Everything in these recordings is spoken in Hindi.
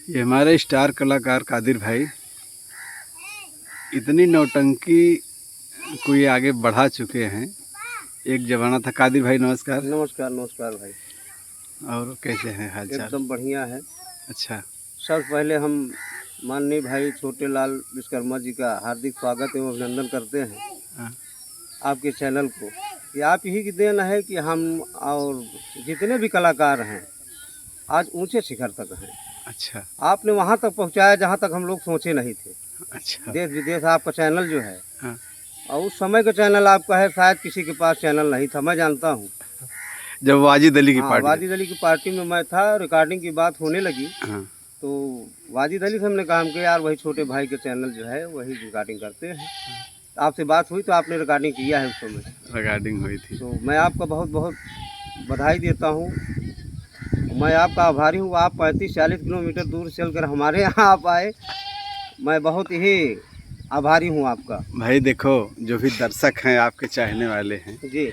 ये हमारे स्टार कलाकार कादिर भाई इतनी नौटंकी को ये आगे बढ़ा चुके हैं। एक जमाना था। कादिर भाई नमस्कार। नमस्कार नमस्कार भाई। और कैसे हैं हालचाल? एकदम बढ़िया है। अच्छा। सबसे पहले हम माननीय भाई छोटे लाल विश्वकर्मा जी का हार्दिक स्वागत एवं अभिनंदन करते हैं हाँ। आपके चैनल को। कि आप ही की देन है कि हम और जितने भी कलाकार हैं आज ऊंचे शिखर तक हैं। अच्छा। आपने वहां तक पहुंचाया जहां तक हम लोग सोचे नहीं थे। अच्छा। देश विदेश आपका चैनल जो है, हाँ। और उस समय का चैनल आपका है, शायद किसी के पास चैनल नहीं था, मैं जानता हूँ। जब वाजिद अली की पार्टी वाजिद अली की पार्टी में मैं था, रिकॉर्डिंग की बात होने लगी। हाँ। तो वाजिद अली से हमने कहा कि यार वही छोटे भाई के चैनल जो है वही रिकॉर्डिंग करते हैं। आपसे बात हुई तो आपने रिकॉर्डिंग किया है उस समय। रिकॉर्डिंग हुई थी। तो मैं आपका बहुत बहुत बधाई देता हूँ। मैं आपका आभारी हूँ। आप 35-40 किलोमीटर दूर चलकर हमारे यहाँ आप आए, मैं बहुत ही आभारी हूँ आपका। भाई देखो, जो भी दर्शक हैं आपके चाहने वाले हैं जी,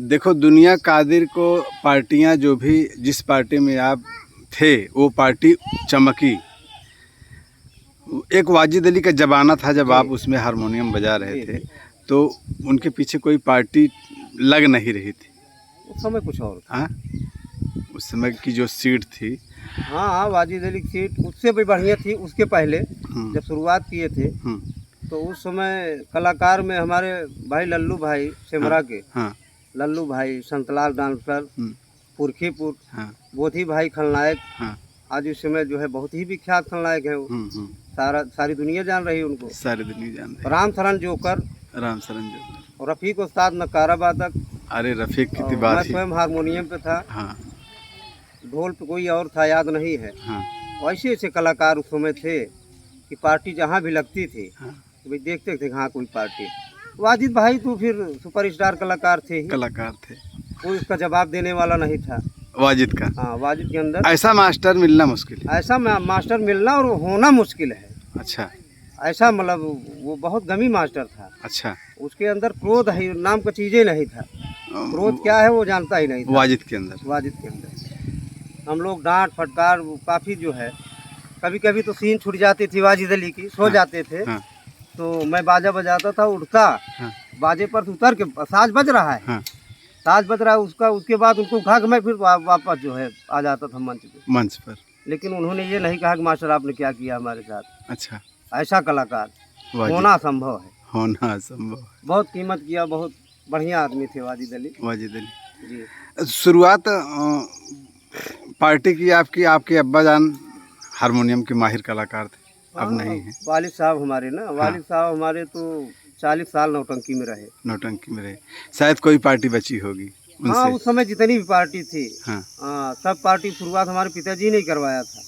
देखो, दुनिया कादिर को पार्टियां जो भी जिस पार्टी में आप थे वो पार्टी चमकी। एक वाजिद अली का जमाना था जब आप उसमें हारमोनियम बजा रहे थे, तो उनके पीछे कोई पार्टी लग नहीं रही थी। उस समय कुछ और था। हाँ, उस समय की जो सीट थी। हाँ, वाजिद अली की सीट उससे भी बढ़िया थी। उसके पहले जब शुरुआत किए थे तो उस समय कलाकार में हमारे भाई लल्लू भाई सिमरा के, लल्लू भाई, संतलाल डांसर, पुरखीपुर, बोधी भाई खलनायक, आज इस समय जो है बहुत ही विख्यात खलनायक है वो। सारी दुनिया जान रही है उनको। सारी दुनिया जान रही है। राम शरण जोकर, और रफीक उस्ताद नकारा वादक। अरे रफीक की बात। मैं स्वयं हारमोनियम पे था। ढोल पे कोई और था, याद नहीं है। ऐसे ऐसे कलाकार उस समय थे कि पार्टी जहाँ भी लगती थी तो भाई देखते थे हाँ कोई पार्टी। वाजिद भाई तो फिर सुपरस्टार कलाकार थे ही। कोई उसका जवाब देने वाला नहीं था वाजिद का। हाँ, वाजिद के अंदर ऐसा मास्टर मिलना मुश्किल है। ऐसा मास्टर मिलना और होना मुश्किल है। अच्छा। ऐसा मतलब वो बहुत गमी मास्टर था। अच्छा। उसके अंदर क्रोध है नाम का चीज़ें नहीं था। क्रोध क्या है वो जानता ही नहीं था वाजिद के अंदर। हम लोग डांट फटकार काफ़ी जो है, कभी कभी तो सीन छूट जाती थी वाजिद अली की, सो जाते थे। तो मैं बाजा बजाता था, उठता बाजे पर से उतर के, साज बज रहा है, साज बज रहा है उसका, उसके बाद उनको उठा के मैं फिर वापस जो है आ जाता था मंच पर। लेकिन उन्होंने ये नहीं कहा कि मास्टर आपने क्या किया हमारे साथ। अच्छा। ऐसा कलाकार होना संभव है। बहुत कीमत किया, बहुत बढ़िया आदमी थे वाजिद अली जी। शुरुआत पार्टी की आपके अब्बा जान हारमोनियम के माहिर कलाकार थे। अब नहीं है। वालिद साहब हमारे ना, वालिद साहब हमारे तो 40 साल नौटंकी में रहे। शायद कोई पार्टी बची होगी उनसे। हाँ, उस समय जितनी भी पार्टी थी, सब पार्टी शुरुआत हमारे पिताजी ने करवाया था।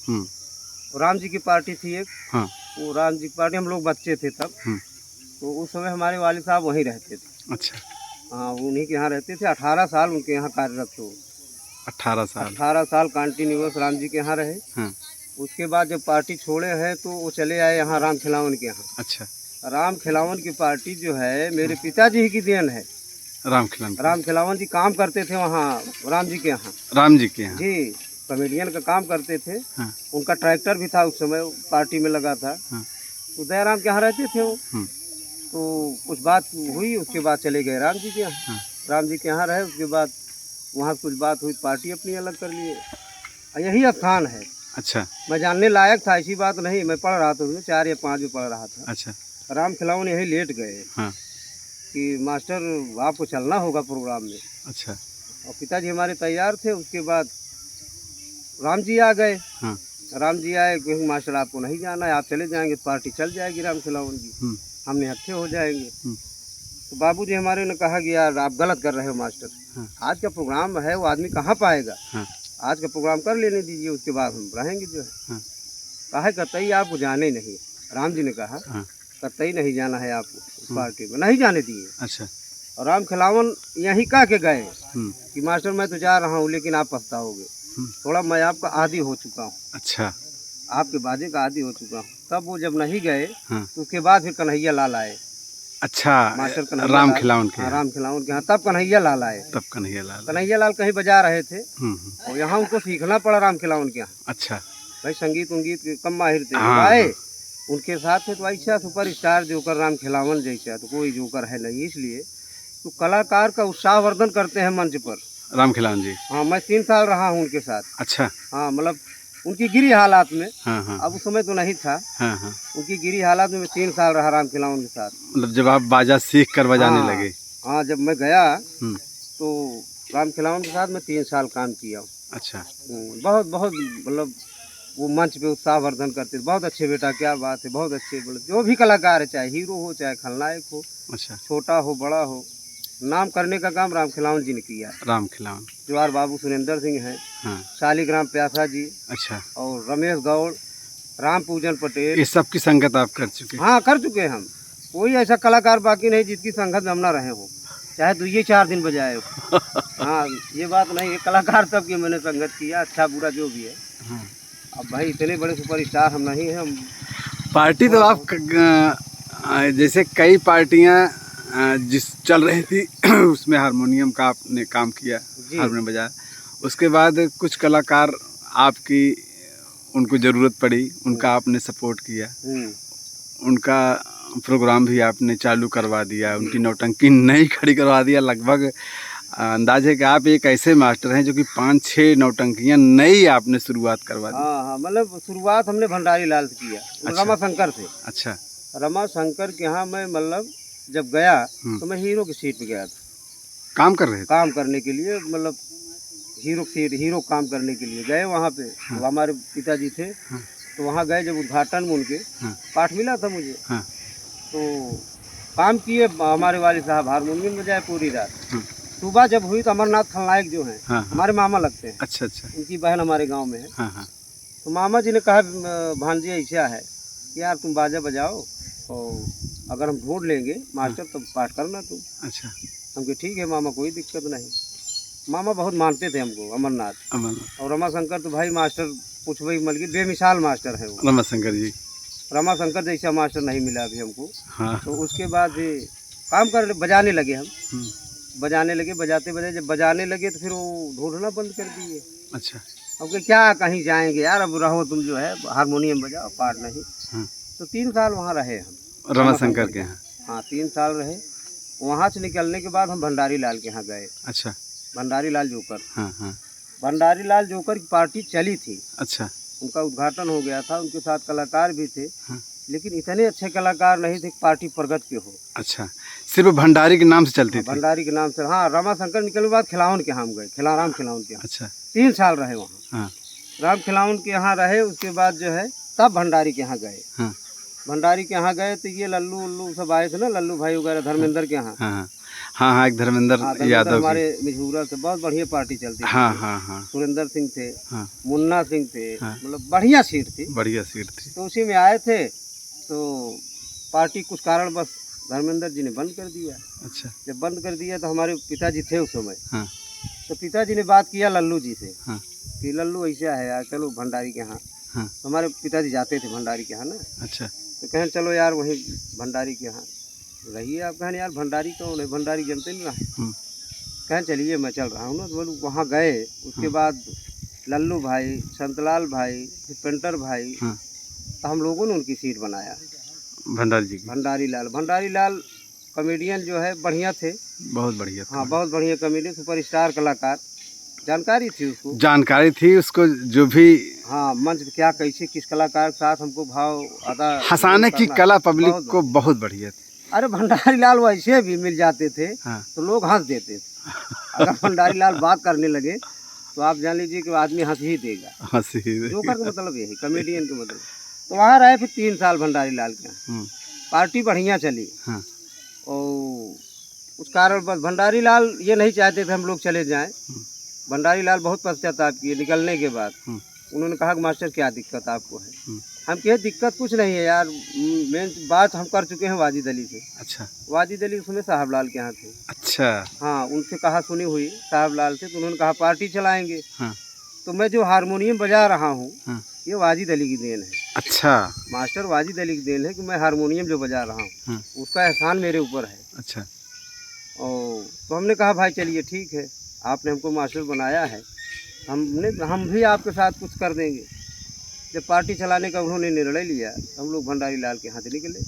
राम जी की पार्टी थी एक। वो राम जी की पार्टी, हम लोग बच्चे थे तब। तो उस समय हमारे वालिद साहब वहीं रहते थे। अच्छा। हाँ, वो उन्हीं के यहाँ रहते थे। 18 साल उनके यहाँ कार्यरत थे। 18 साल कंटिन्यूअस राम जी के यहाँ रहे। उसके बाद जब पार्टी छोड़े हैं तो वो चले आए यहाँ राम खिलावन के यहाँ। अच्छा। राम खिलावन की पार्टी जो है मेरे पिताजी ही की देन है। राम खिलावन जी काम करते थे वहाँ राम जी के यहाँ। जी, कॉमेडियन का काम करते थे। उनका ट्रैक्टर भी था उस समय, पार्टी में लगा था। तो दयाराम के यहाँ रहते थे वो। तो कुछ बात हुई, उसके बाद चले गए राम जी के यहाँ। राम जी के यहाँ रहे, उसके बाद वहाँ कुछ बात हुई, पार्टी अपनी अलग कर लिए। यही स्थान है। अच्छा। मैं जानने लायक था, ऐसी बात नहीं। मैं पढ़ रहा था, 4 या 5 में पढ़ रहा था। अच्छा। राम खिलावन यही लेट गए कि मास्टर आपको चलना होगा प्रोग्राम में। अच्छा। और पिताजी हमारे तैयार थे। उसके बाद राम जी आ गए। राम जी आए कि मास्टर आपको नहीं जाना है, आप चले जाएंगे तो पार्टी चल जाएगी राम खिलावन जी, हम निहत्थे हो जाएंगे। तो बाबूजी हमारे ने कहा कि यार आप गलत कर रहे हो मास्टर, आज का प्रोग्राम है वो आदमी कहाँ पाएगा, आज का प्रोग्राम कर लेने दीजिए, उसके बाद हम रहेंगे जो है। कहा कतई आपको जाने नहीं। राम जी ने कहा कतई नहीं जाना है आपको पार्टी में, नहीं जाने दिए। अच्छा। और राम खिलावन यहीं कह के गए कि मास्टर मैं तो जा रहा हूँ लेकिन आप पछताओगे, थोड़ा मैं आपका आदी हो चुका हूँ। अच्छा। आपके बाजे का आदी हो चुका हूँ। तब वो जब नहीं गए तो उसके बाद फिर कन्हैया लाल आए। अच्छा। मास्टर राम खिलावन के यहाँ तब कन्हैया लाल आए। कन्हैया लाल कहीं बजा रहे थे और यहाँ उनको सीखना पड़ा राम खिलावन के यहाँ। अच्छा। भाई संगीत उंगीत के कम माहिर थे। हाँ, भाई हाँ। उनके साथ थे तो ऐसा super star joker Ram Khilawan जैसा तो कोई जोकर है नहीं, इसलिए तो कलाकार का उत्साहवर्धन करते हैं मंच पर। राम खिलावन जी। हाँ, मैं 3 साल रहा हूँ उनके साथ। अच्छा। हाँ, मतलब उनकी गिरी हालात में। हाँ, हाँ। अब उस समय तो नहीं था। हाँ, हाँ। उनकी गिरी हालात में मैं 3 साल रहा राम खिलावन के साथ। मतलब जब आप बाजा सीख कर बजाने हाँ, लगे। हाँ, जब मैं गया हम्म। तो राम खिलावन के साथ मैं 3 साल काम किया हूँ। अच्छा। बहुत बहुत मतलब वो मंच पे उत्साहवर्धन करते थे। बहुत अच्छे बेटा, क्या बात है, बहुत अच्छे। मतलब जो भी कलाकार है, चाहे हीरो हो चाहे खलनायक हो, अच्छा। छोटा हो बड़ा हो, नाम करने का काम राम खिलावन जी ने किया है। राम खिलावन। जवाहर बाबू सुरेंद्र सिंह हैं, हाँ। शालिग्राम प्यासा जी। अच्छा। और रमेश गौड़, राम पूजन पटेल, ये सब की संगत आप कर चुके? हाँ, कर चुके हैं हम। कोई ऐसा कलाकार बाकी नहीं जिसकी संगत में हम ना रहे हो, चाहे 2-4 दिन बजाए हो। हाँ, ये बात नहीं है, कलाकार सबकी मैंने संगत किया, अच्छा बुरा जो भी है। हाँ। अब भाई इतने बड़े सुपरस्टार हम नहीं हैं। हम पार्टी तो आप जैसे कई पार्टियां जिस चल रही थी उसमें हारमोनियम का आपने काम किया, हारमोनियम बजाया। उसके बाद कुछ कलाकार आपकी उनको ज़रूरत पड़ी, उनका आपने सपोर्ट किया, उनका प्रोग्राम भी आपने चालू करवा दिया, उनकी नौटंकी नहीं खड़ी करवा दिया। लगभग अंदाज है कि आप एक ऐसे मास्टर हैं जो कि 5-6 नौटंकियां नई आपने शुरुआत करवा दी। हाँ, हाँ, मतलब शुरुआत हमने भंडारी लाल से किया। अच्छा। रमा शंकर से। अच्छा। रमा शंकर के यहाँ मैं मतलब जब गया तो मैं हीरो की सीट पे गया था, काम कर रहे थे? काम करने के लिए, मतलब हीरो काम करने के लिए गए वहाँ पे। हाँ। तो हमारे पिताजी थे। हाँ। तो वहाँ गए, जब उद्घाटन में उनके हाँ। पाठ मिला था मुझे। हाँ। तो काम किए हमारे वालिद साहब, हारमोनियम बजाए पूरी रात। हाँ। सुबह जब हुई तो अमरनाथ खलनायक जो हैं, हाँ। हमारे मामा लगते हैं। अच्छा। अच्छा। उनकी बहन हमारे गांव में है। हाँ। हाँ। तो मामा जी ने कहा, भांजी ऐसा है कि यार तुम बाजा बजाओ और अगर हम ढूंढ लेंगे मास्टर तो पाठ करना तुम। अच्छा। हम कहे ठीक है मामा, कोई दिक्कत नहीं। मामा बहुत मानते थे हमको, अमरनाथ। और रमा शंकर तो भाई मास्टर कुछ भाई मल बेमिसाल मास्टर है वो। रमा शंकर जी। रमा शंकर जैसा मास्टर नहीं मिला अभी हमको। हाँ। तो उसके बाद काम कर बजाने लगे हम। बजाने लगे, बजाते बजाते जब बजाने लगे तो फिर वो ढूंढना बंद कर दिए। अच्छा। अब कि क्या कहीं जाएंगे यार, अब रहो तुम जो है हारमोनियम बजाओ, पाठ नहीं। हाँ। तो 3 साल वहाँ रहे हम, रमा शंकर के यहाँ। हाँ, 3 साल रहे। वहाँ से निकलने के बाद हम भंडारी लाल के यहाँ गए। अच्छा। भंडारी लाल जोकर। हाँ। हाँ। भंडारी लाल जोकर की पार्टी चली थी। अच्छा। उनका उद्घाटन हो गया था, उनके साथ कलाकार भी थे। हाँ। लेकिन इतने अच्छे कलाकार नहीं थे कि पार्टी प्रगत के हो। अच्छा, सिर्फ भंडारी के नाम से चलती थी? भंडारी के नाम से। हाँ, रमा शंकर निकलने के बाद खिलावन के यहाँ हम गए, राम खिलावन के यहाँ। अच्छा। 3 साल रहे वहाँ। हाँ। राम खिलावन के यहाँ रहे, उसके बाद जो है तब भंडारी के यहाँ गए। हाँ। भंडारी के यहाँ गए तो ये लल्लू उल्लू सब आए थे ना, लल्लू भाई वगैरह, धर्मेंद्र के यहाँ। हाँ। हाँ। हाँ, एक धर्मेंद्र यादव हमारे मिझूरा से बहुत बढ़िया पार्टी चलती थी। हाँ। हाँ। हाँ। सुरेंद्र सिंह थे। हाँ। मुन्ना सिंह थे। हाँ। मतलब बढ़िया सीट थी, बढ़िया सीट थी। तो उसी में आए थे। तो पार्टी कुछ कारण बस धर्मेंद्र जी ने बंद कर दिया। अच्छा। जब बंद कर दिया तो हमारे पिताजी थे उस समय। हाँ। तो पिताजी ने बात किया लल्लू जी से। हाँ। कि लल्लू ऐसा है यार, चलो भंडारी के यहाँ। हाँ। तो हमारे पिताजी जाते थे भंडारी के यहाँ ना। अच्छा। तो कहें चलो यार वहीं भंडारी के यहाँ रहिए। आप कहें यार भंडारी कौन है, भंडारी जनते नहीं रहा। कहें चलिए मैं चल रहा हूँ ना। तो बोलूँ वहाँ गए। उसके बाद लल्लू भाई, संतलाल भाई, पेंटर भाई, तो हम लोगों ने उनकी सीट बनाया भंडारी जी की। भंडारी लाल कॉमेडियन जो है बढ़िया थे, बहुत बढ़िया। हाँ, बहुत बढ़िया कॉमेडियन, सुपरस्टार कलाकार। जानकारी थी उसको, जानकारी थी उसको जो भी। हाँ, मंच पे क्या कैसे किस कलाकार के साथ हमको भाव अदा हंसाने की कला पब्लिक को बहुत बढ़िया थी। अरे भंडारी लाल वैसे भी मिल जाते थे। हाँ। तो लोग हंस देते थे। अगर भंडारी लाल बात करने लगे तो आप जान लीजिए कि आदमी हंस ही देगा। हंस ही देगा। जोकर का मतलब यही, कॉमेडियन का मतलब। तो वहाँ रहे फिर 3 साल भंडारी लाल के। पार्टी बढ़िया चली। हाँ। और उस कारण बस भंडारी लाल ये नहीं चाहते थे हम लोग चले जाएं। भंडारी लाल बहुत पश्चाताप किए निकलने के बाद। उन्होंने कहा कि मास्टर क्या दिक्कत आपको है। हम कहे दिक्कत कुछ नहीं है यार, मेन बात हम कर चुके हैं वाजिद अली से। अच्छा। वाजिद अली उसमें साहब लाल के यहाँ थे। अच्छा। हाँ, उनसे कहा सुनी हुई साहब लाल से, तो उन्होंने कहा पार्टी चलाएंगे। हाँ। तो मैं जो हारमोनियम बजा रहा हूँ, हाँ, ये वाजिद अली की देन है। अच्छा। मास्टर वाजिद अली की देन है कि मैं हारमोनियम जो बजा रहा हूँ, हाँ, उसका एहसान मेरे ऊपर है। अच्छा। और तो हमने कहा भाई चलिए ठीक है, आपने हमको मास्टर बनाया है, हम भी आपके साथ कुछ कर देंगे। जब पार्टी चलाने का उन्होंने निर्णय लिया, हम लोग भंडारी लाल के यहाँ से निकले।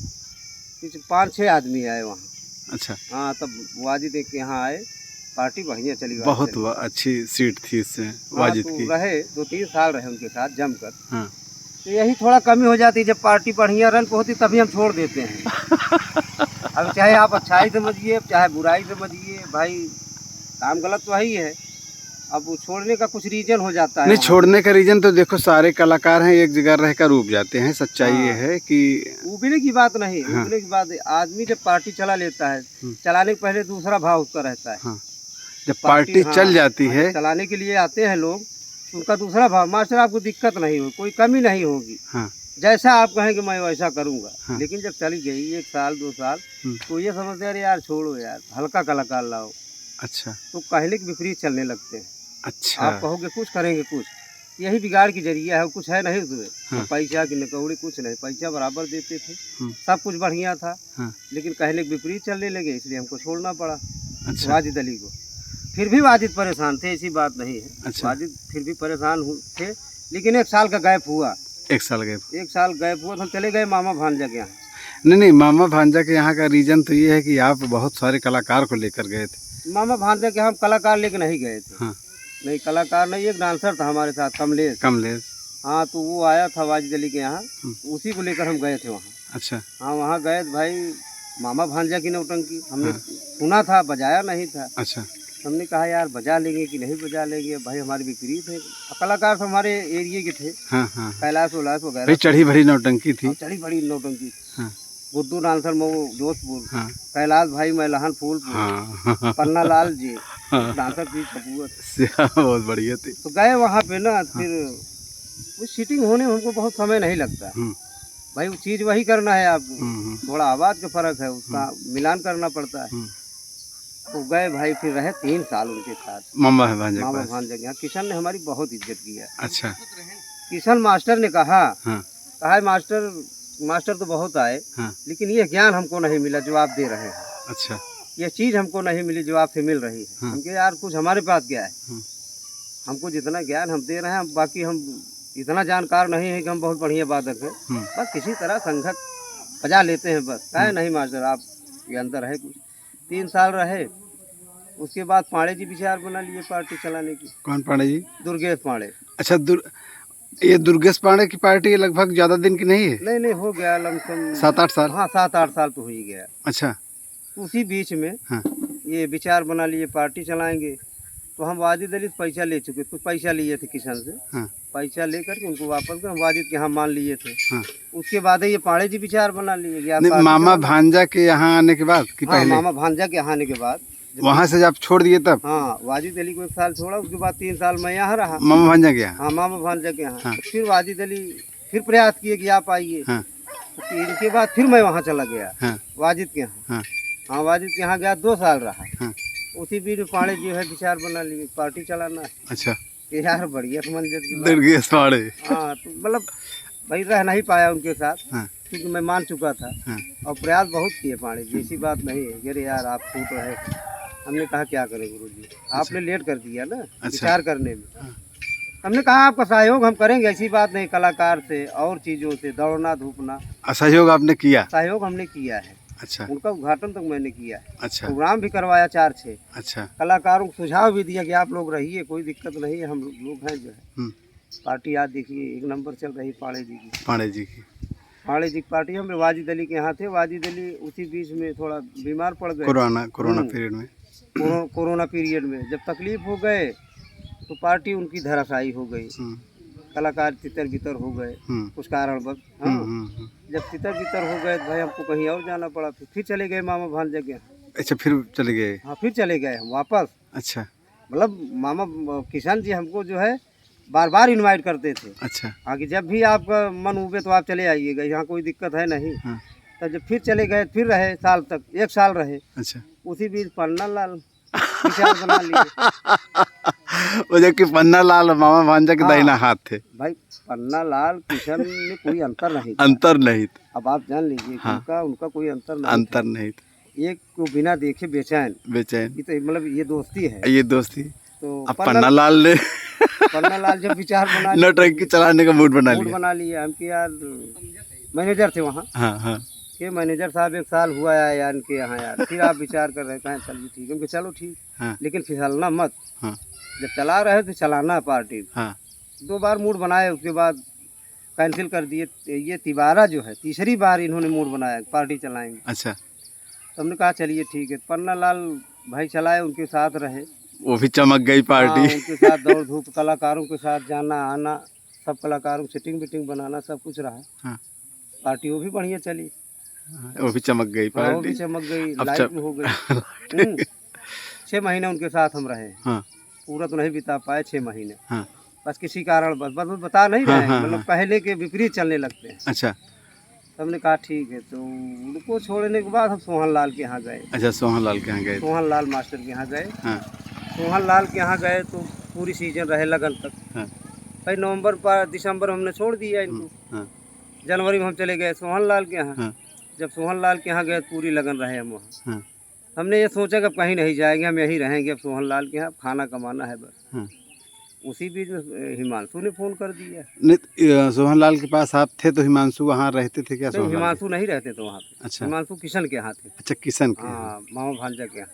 कुछ 5-6 आदमी आए वहाँ। अच्छा। हाँ, तब वाजिद के यहाँ आए, पार्टी बढ़िया चली। बहुत अच्छी सीट थी इससे वाजिद की। रहे 2-3 साल रहे उनके साथ जमकर। हाँ। तो यही थोड़ा कमी हो जाती, जब पार्टी बढ़िया रन पे होती तभी हम छोड़ देते हैं। अब चाहे आप अच्छाई समझिए चाहे बुराई समझिए, भाई काम गलत तो वही है। अब वो छोड़ने का कुछ रीजन हो जाता है। नहीं, छोड़ने का रीजन तो देखो, सारे कलाकार हैं एक जगह रहकर उब जाते हैं। सच्चाई ये है कि उबने की बात नहीं, उबने की बात, आदमी जब पार्टी चला लेता है, चलाने के पहले दूसरा भाव उसका रहता है। हाँ। जब पार्टी चल जाती है, चलाने के लिए आते हैं लोग, उनका दूसरा भाव, मास्टर आपको दिक्कत नहीं हो, कोई कमी नहीं होगी। हाँ। जैसा आप कहेंगे मैं वैसा करूंगा। हाँ। लेकिन जब चली गई 1 साल 2 साल, तो ये समझते हैं यार छोड़ो यार, हल्का कलाकार लाओ। अच्छा। तो कहने के विपरीत चलने लगते हैं। अच्छा। आप कहोगे कुछ करेंगे कुछ, यही बिगाड़ की जरिया है, कुछ है नहीं उसमें। हाँ। तो पैसा की नकौड़ी कुछ नहीं, पैसा बराबर देते थे, सब कुछ बढ़िया था। हाँ। लेकिन कहने के विपरीत चलने लगे, इसलिए हमको छोड़ना पड़ा। अच्छा। वाजिद अली को। फिर भी वाजिद परेशान थे, ऐसी बात नहीं है। अच्छा। वाजिद फिर भी परेशान थे, लेकिन 1 साल का गैप हुआ। 1 साल गैप हुआ तो हम चले गए मामा भांजा के यहाँ। नहीं, मामा भांजा के यहाँ का रीजन तो ये है कि आप बहुत सारे कलाकार को लेकर गए थे। मामा भांजा के हम कलाकार लेकर नहीं गए थे। हाँ। नहीं, कलाकार नहीं, एक डांसर था हमारे साथ, कमलेश। हाँ, तो वो आया था वाजिद अली के यहाँ, उसी को लेकर हम गए थे वहाँ। अच्छा। हाँ, वहाँ गए भाई, मामा भांजा की नौटंकी हमने सुना था, बजाया नहीं था। अच्छा। हमने कहा यार बजा लेंगे कि नहीं बजा लेंगे, भाई हमारे विपरीत है। कलाकार तो हमारे एरिया के थे। हाँ, हाँ। कैलाश वगैरह, चढ़ी भरी नौटंकी थी। चढ़ी भरी नौटंकी। हाँ। गुड्डू डांसर मऊ जोधपुर। हाँ। कैलाश भाई मैलहन फूलपुर। हाँ। पन्ना लाल जी। हाँ। डांसर थी कपूर। बहुत बढ़िया थी। तो गए वहाँ पे ना, फिर वो सीटिंग होने में हमको बहुत समय नहीं लगता। भाई वो चीज़ वही करना है आपको, थोड़ा आवाज़ का फर्क है, उसका मिलान करना पड़ता है। तो गए भाई, फिर रहे 3 साल उनके साथ मामा भांजा के यहाँ। किशन ने हमारी बहुत इज्जत किया। अच्छा। किशन मास्टर ने कहा, कहा मास्टर तो बहुत आए, लेकिन ये ज्ञान हमको नहीं मिला जो आप दे रहे हैं। अच्छा। ये चीज़ हमको नहीं मिली जो आपसे मिल रही है। हमके यार कुछ हमारे पास क्या है, हमको जितना ज्ञान हम दे रहे हैं, बाकी हम इतना जानकार नहीं है कि हम बहुत बढ़िया वादक हैं, बस किसी तरह संगत बजा लेते हैं बस। कहे नहीं मास्टर आप ये अंदर है कुछ। 3 साल रहे, उसके बाद पांडे जी विचार बना लिए पार्टी चलाने की। कौन पांडे जी? दुर्गेश पांडे। अच्छा, ये दुर्गेश पांडे की पार्टी लगभग ज्यादा दिन की नहीं है? नहीं, हो गया लमसम 7-8 साल। हाँ, 7-8 साल तो हो ही गया। अच्छा। उसी बीच में ये विचार बना लिए पार्टी चलाएंगे, तो हम वाजिद अली पैसा ले चुके, कुछ पैसा लिए थे किसान से। पैसा लेकर के उनको वापस कर हम वाजिद के यहाँ मान लिए थे। उसके बाद ये पांडे जी विचार बना लिए। मामा भांजा के यहाँ आने के बाद कि पहले? मामा भांजा के यहाँ आने के बाद। वहाँ से जब छोड़ दिए तब? हाँ, वाजिद अली को 1 साल छोड़ा, उसके बाद 3 साल मैं यहाँ रहा मामा भांजा के यहाँ। हाँ, मामा भांजा के यहाँ। फिर वाजिद अली फिर प्रयास किए कि आप आइए। इनके बाद फिर मैं वहाँ चला गया वाजिद के यहाँ। हाँ, वाजिद के यहाँ गया, 2 साल रहा। उसी बीच पांडे जी है विचार बना लिए पार्टी चलाना। अच्छा। यार बढ़िया मंजर की दुर्गेश पांडे। हाँ, तो मतलब भाई रह नहीं पाया उनके साथ, क्योंकि मैं मान चुका था। और प्रयास बहुत किए पांडे जी, ऐसी बात नहीं है। अरे यार आप छूट रहे, हमने कहा क्या करें गुरुजी, आपने लेट कर दिया ना विचार करने में। हमने कहा आपका सहयोग हम करेंगे, ऐसी बात नहीं, कलाकार से और चीज़ों से, दौड़ना धूपना। सहयोग आपने किया? सहयोग हमने किया है। अच्छा। उनका उद्घाटन तक मैंने किया है। अच्छा। प्रोग्राम भी करवाया 4-6। अच्छा। कलाकारों को सुझाव भी दिया कि आप लोग रहिए, कोई दिक्कत नहीं है, हम लोग हैं जो है। पार्टी आज देखिए 1 नंबर चल रही पांडे जी की पार्टी। हम वाजिद अली के यहाँ थे। वाजिद अली उसी बीच में थोड़ा बीमार पड़ गए कोरोना पीरियड में। जब तकलीफ हो गए तो पार्टी उनकी धराशायी हो गई, कलाकार तितर बितर हो गए कुछ कारणवश। जब तितर बितर हो गए तो भाई हमको कहीं और जाना पड़ा, फिर चले गए मामा भांजा के। अच्छा, फिर चले गए? हाँ, फिर चले गए हम वापस। अच्छा। मतलब मामा किशन जी हमको जो है बार बार इनवाइट करते थे। अच्छा। हाँ, कि जब भी आपका मन उबे तो आप चले आइएगा, यहाँ कोई दिक्कत है नहीं। तो जब फिर चले गए, फिर रहे साल तक, 1 साल रहे। अच्छा। उसी बीच पन्ना लाल विचार बना लिए। वो जबकि पन्ना लाल मामा भांजा के दाहिना हाथ थे। भाई पन्ना लाल किशन में कोई अंतर नहीं था। अब आप जान लीजिए उनका कोई अंतर नहीं था। एक को बिना देखे बेचैन, ये तो मतलब ये दोस्ती है। तो पन्ना लाल ने पन्ना लाल जब विचार बना नौटंकी चलाने का मूड बना लिया हम कि यार मैनेजर थे वहाँ। हाँ हाँ कि मैनेजर साहब 1 साल हुआ है यार इनके यहाँ यार, फिर आप विचार कर रहे हैं, चलिए ठीक है, चलो ठीक, हाँ, लेकिन फिसलना मत। हाँ, जब चला रहे तो चलाना पार्टी। हाँ, 2 बार मूड बनाए, उसके बाद कैंसिल कर दिए। ये तिबारा जो है तीसरी बार इन्होंने मूड बनाया पार्टी चलाएंगे। अच्छा, तो हमने कहा चलिए ठीक है, पन्ना लाल भाई चलाए, उनके साथ रहे, वो भी चमक गई पार्टी। हाँ, उनके साथ दौड़ धूप, कलाकारों के साथ जाना आना, सब कलाकारों सेटिंग बिटिंग बनाना, सब कुछ रहा। हाँ, पार्टी वो भी बढ़िया चली, वो भी चमक गई हाँ, वो पार्टी। भी चमक गई, लाइट भी हो गई। 6 महीने उनके साथ हम रहे। हाँ, पूरा तो नहीं बिता पाए 6 महीने। हाँ, बस किसी कारण बस बता नहीं हाँ, रहे, हाँ, मतलब हाँ, पहले के विपरीत चलने लगते हैं। अच्छा, तो हमने कहा ठीक है, तो उनको छोड़ने के बाद हम सोहन लाल के यहाँ गए। अच्छा, सोहन लाल के यहाँ गए थे। सोहन लाल मास्टर के यहाँ गए। हाँ, सोहन लाल के यहाँ गए तो पूरी सीजन रहे लगन तक। हाँ, भाई नवंबर पर दिसंबर हमने छोड़ दिया इनको। हाँ, जनवरी में हम चले गए सोहन लाल के यहाँ। हाँ, जब सोहन लाल के यहाँ गए पूरी लगन रहे हम वहाँ। हाँ, हमने ये सोचा कि अब कहीं नहीं जाएंगे, हम यहीं रहेंगे, अब सोहन लाल के यहाँ खाना कमाना है बस। हाँ। उसी बीच में हिमांशु ने फ़ोन कर दिया। नहीं, सोहन लाल के पास आप थे तो हिमांशु वहाँ रहते थे क्या? नहीं, सोहन लाल हिमांशु नहीं रहते थे वहाँ पे। अच्छा, हिमांशु किशन के यहाँ थे। अच्छा, किशन के। हाँ, मामा भांजा के यहाँ।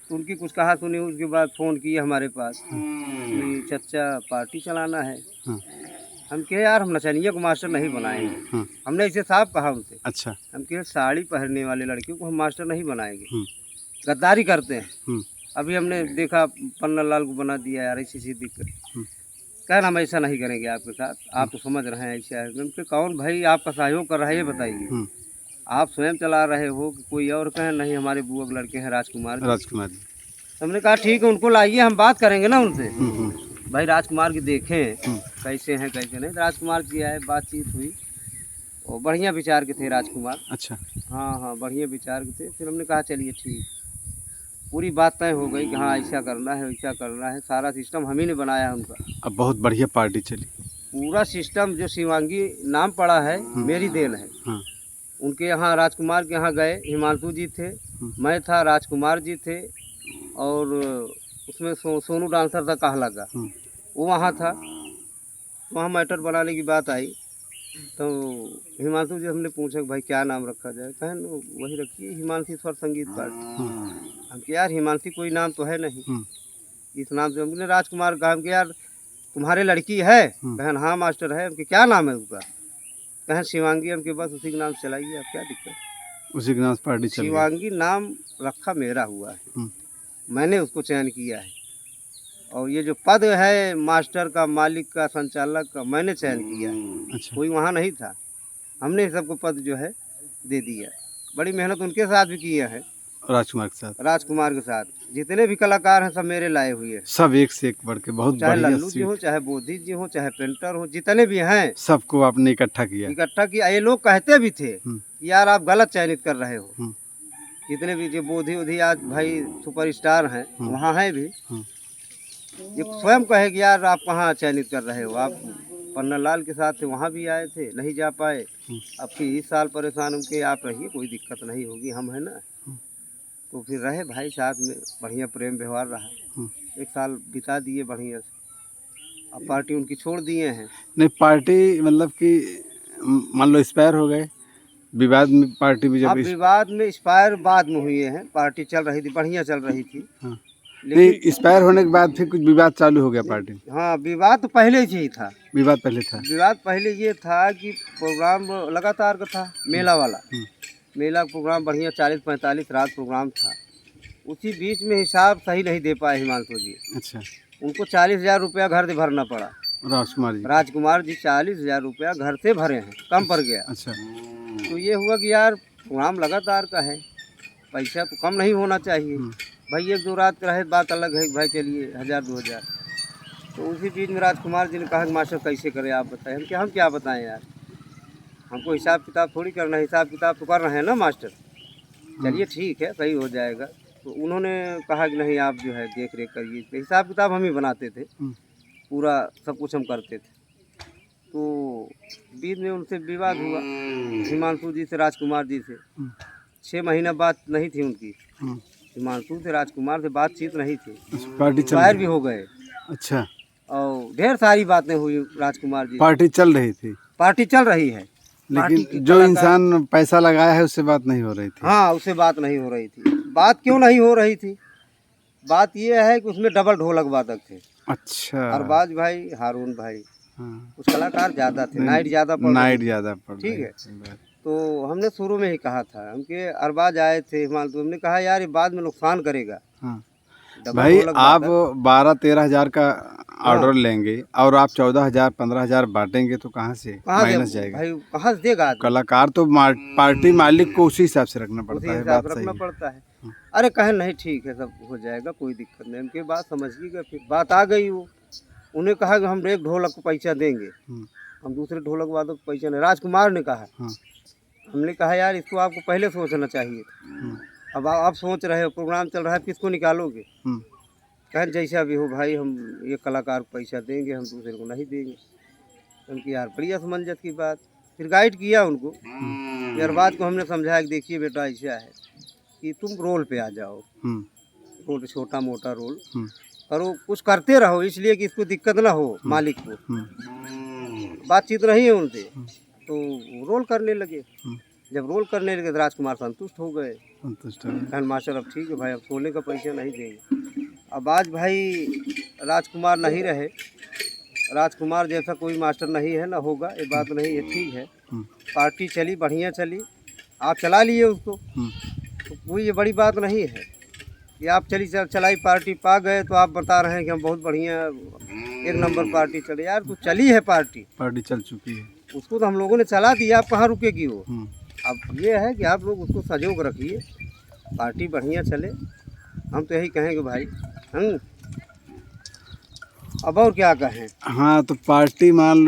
तो उनकी कुछ कहा सुनी, उसके बाद फ़ोन किया हमारे पास कि चचा पार्टी चलाना है। हाँ, हम कहे यार हम नचनिया को मास्टर नहीं बनाएंगे। हाँ, हमने इसे साफ कहा उनसे। अच्छा, हम कहे साड़ी पहनने वाले लड़कियों को हम मास्टर नहीं बनाएंगे, गद्दारी करते हैं। अभी हमने देखा पन्ना लाल को बना दिया यार, ऐसी दिक्कत। कहना हम ऐसा नहीं करेंगे आपके साथ, आप तो समझ रहे हैं ऐसा है। उनके कौन भाई आपका सहयोग कर रहा है ये बताइए, आप स्वयं चला रहे हो कि कोई और कहे? नहीं, हमारे बुआ के लड़के हैं राजकुमार जी। तो हमने कहा ठीक है, उनको लाइए, हम बात करेंगे ना उनसे। भाई राजकुमार की देखें कैसे हैं कैसे नहीं। तो राजकुमार जी आए, बातचीत हुई, और बढ़िया विचार के थे राजकुमार। अच्छा, हाँ हाँ, बढ़िया विचार के थे। फिर हमने कहा चलिए ठीक, पूरी बात तय हो गई कि हाँ ऐसा करना है वैसा करना है। सारा सिस्टम हम ही ने बनाया उनका। अब बहुत बढ़िया पार्टी चली। पूरा सिस्टम जो शिवांगी नाम पड़ा है मेरी देन है। हाँ, उनके यहाँ राजकुमार के यहाँ गए, हिमांशु जी थे, मैं था, राजकुमार जी थे, और उसमें सोनू डांसर था कहला का, वो वहाँ था। वहाँ मैटर बनाने की बात आई तो हिमांशु जी हमने पूछा कि भाई क्या नाम रखा जाए? कहें वही रखिए हिमांशीश्वर संगीत पार्टी। हम कि यार हिमांशी कोई नाम तो है नहीं, इस नाम से। हमने राजकुमार कहा कि यार तुम्हारे लड़की है? कहें हाँ मास्टर है। हमके क्या नाम है उसका? कहें शिवांगी। हमके बस उसी के नाम चलाइए, आप क्या दिक्कत? उसी के नाम से पार्टी चली। शिवांगी नाम रखा मेरा हुआ है, मैंने उसको चयन किया है, और ये जो पद है मास्टर का, मालिक का, संचालक का, मैंने चयन किया है। अच्छा, कोई वहाँ नहीं था, हमने सबको पद जो है दे दिया। बड़ी मेहनत उनके साथ भी किए हैं, राजकुमार के साथ। राजकुमार के साथ जितने भी कलाकार हैं सब मेरे लाए हुए हैं। सब एक से एक बढ़ के बहुत चाहे बढ़िया। लल्लू जी हो, चाहे बोधी जी हो, चाहे पेंटर हो, जितने भी हैं सबको आपने इकट्ठा किया। ये लोग कहते भी थे यार आप गलत चयनित कर रहे हो। जितने भी जो बोधी उधी आज भाई सुपरस्टार हैं वहाँ हैं भी, ये स्वयं कहे कि यार आप कहाँ चयनित कर रहे हो? आप पन्ना लाल के साथ थे, वहाँ भी आए थे, नहीं जा पाए। अब फिर इस साल परेशान होंगे, आप रहिए, कोई दिक्कत नहीं होगी, हम है ना। तो फिर रहे भाई साथ में, बढ़िया प्रेम व्यवहार रहा। 1 साल बिता दिए बढ़िया से। अब पार्टी उनकी छोड़ दिए हैं। नहीं, पार्टी मतलब कि मान लो एक्सपायर हो गए, विवाद में पार्टी भी अब जब विवाद में एक्सपायर बाद में हुए हैं। पार्टी चल रही थी, बढ़िया चल रही थी। नहीं, एक्सपायर होने के बाद फिर कुछ विवाद चालू हो गया पार्टी। हाँ, विवाद तो पहले से ही था। विवाद पहले था। विवाद पहले ये था कि प्रोग्राम लगातार का था, मेला वाला। मेला का प्रोग्राम बढ़िया 40-45 रात प्रोग्राम था। उसी बीच में हिसाब सही नहीं दे पाए हिमांशु जी। अच्छा, उनको 40,000 रुपया घर से भरना पड़ा। राजकुमार जी 40,000 रुपया घर से भरे हैं, कम पड़ गया। अच्छा, तो ये हुआ कि यार प्रोग्राम लगातार का है, पैसा तो कम नहीं होना चाहिए। भाई 1-2 रात रहे बात अलग है, भाई चलिए 1,000-2,000। तो उसी बीच में राजकुमार जी ने कहा कि मास्टर कैसे करें आप बताएं। हम क्या बताएं यार, हमको हिसाब किताब थोड़ी करना है, हिसाब किताब तो कर रहे हैं ना मास्टर। चलिए ठीक है, सही हो जाएगा। तो उन्होंने कहा कि नहीं आप जो है देख रेख करिए, हिसाब किताब हम ही बनाते थे, पूरा सब कुछ हम करते थे। तो बीच में उनसे विवाद हुआ हिमांशु जी से, राजकुमार जी से। 6 महीना बात नहीं थी उनकी, हिमांशु से राजकुमार से बातचीत नहीं थी। पार्टी एक्सपायर भी हो गए। अच्छा, और ढेर सारी बातें हुई राजकुमार जी। पार्टी चल रही थी, पार्टी चल रही है, लेकिन जो इंसान पैसा लगाया है उससे बात नहीं हो रही थी। हाँ, उससे बात नहीं हो रही थी। बात क्यों नहीं हो रही थी? बात ये है कि उसमें डबल ढोलक वादक थे। अच्छा। अरबाज भाई, हारून भाई, हाँ। कुछ कलाकार ज्यादा थे, नाइट ज्यादा पड़ ठीक है। तो हमने शुरू में ही कहा था, हमके अरबाज आए थे हिमालय, तो हमने कहा यार ये बाद में नुकसान करेगा। हाँ। भाई आप 12-13 हज़ार का ऑर्डर लेंगे और आप 14,000 15,000 बांटेंगे तो कहाँ से माइनस जाएगा भाई? कहाँ से देगा? कलाकार तो पार्टी मालिक को उसी हिसाब से रखना पड़ता है। बात सही है। अरे कहे नहीं ठीक है, सब हो जाएगा, कोई दिक्कत नहीं। उनकी बात समझिएगा, फिर बात आ गई वो, उन्हें कहा कि हम एक ढोलक को पैसा देंगे, हम दूसरे ढोलक वादक को पैसा नहीं। राजकुमार ने कहा, हमने कहा यार इसको आपको पहले सोचना चाहिए। अब आप सोच रहे हो, प्रोग्राम चल रहा है, किसको निकालोगे? कहें जैसा भी हो भाई, हम ये कलाकार को पैसा देंगे, हम दूसरे को नहीं देंगे। उनकी यार बड़ी असमंजस की बात। फिर गाइड किया उनको, यार बात को हमने समझाया कि देखिए बेटा ऐसा है कि तुम रोल पे आ जाओ, रोल छोटा मोटा रोल करो, कुछ करते रहो, इसलिए कि इसको दिक्कत ना हो मालिक को। बातचीत रही है उनसे, तो रोल करने लगे। जब रोल करने लगे तो राजकुमार संतुष्ट हो गए, कहन मास्टर अब ठीक है भाई, अब सोने का पैसा नहीं देंगे। अब आज भाई राजकुमार नहीं रहे, राजकुमार जैसा कोई मास्टर नहीं है, ना होगा, ये बात नहीं है, ठीक है। पार्टी चली, बढ़िया चली, आप चला लिए उसको, तो कोई ये बड़ी बात नहीं है कि आप चलाई पार्टी पा गए तो आप बता रहे हैं कि हम बहुत बढ़िया एक नंबर पार्टी चली। यार तो चली है, पार्टी चल चुकी है, उसको तो हम लोगों ने चला दिया, आप कहाँ रुकेगी वो? अब ये है कि आप लोग उसको सजोग रखिए, पार्टी बढ़िया चले, हम तो यही कहेंगे भाई। अब और क्या कहें? हाँ, तो पार्टी मान लो